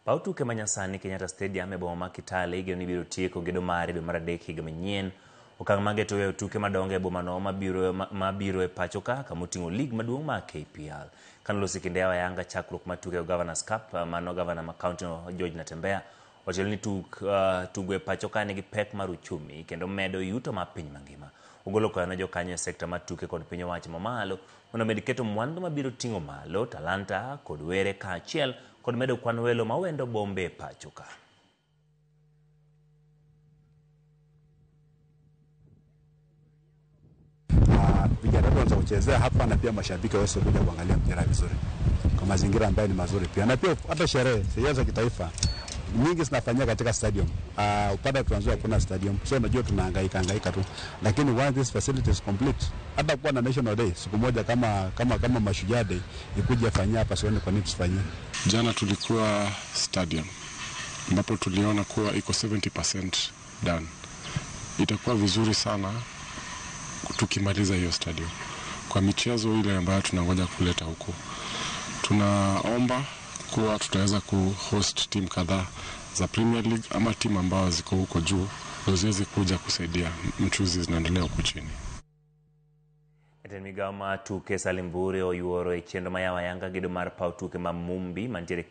Pautuke manyasani Kenyatta Stadium e boma ma Kitale igeno ni biro tieko gedo mare dwe mar adek higa manyien. Okang' mageto weyo tuke madongo e boma no mabiro e pacho ka kamoting'o lig maduong' ma KPL. Kanlosi kinde Ayanga chakruok mar tuke Governors Cup mano gavana ma kaunti no George Natembeya otelo ni tugo e pacho ka nigi pek mar uchumi kendo medo yuto mar piny mangima. Ogolo kwayo ne jokanyo e sekta mar tuke kod piny owacho mamalo mondo med keto mwandu mabiro ting'o malo talanta kod were kaachiel kod medo kwan welo mawendo bombe e pacho ka. Vijana wanza kuchezea hapa na pia mashabiki waweze kuja kuangalia mpira vizuri kwa mazingira ambayo ni mazuri pia, na pia hata sherehe za kitaifa nyingi zinafanyika katika stadium. Upande tunaanza kuna stadium, so unajua tunahangaika tu, lakini once this facility is complete, hata kwa na national day siku moja kama Mashujaa Day ikuje fanyia hapa, sione kwa nini tusifanyie. Jana tulikuwa stadium ambapo tuliona kuwa iko 70% done. Itakuwa vizuri sana tukimaliza hiyo stadium kwa michezo ile ambayo tunangoja kuleta huko. Tunaomba kuwa tutaweza kuhost team kadhaa za Premier League ama team ambazo ziko huko juu ziweze kuja kusaidia mchuzi zinaendelea huko chini. Migao ma tuke Salimbure oyuoro e chendo ma Ayanga gedo mar Pautuke ma Mumbi mantiere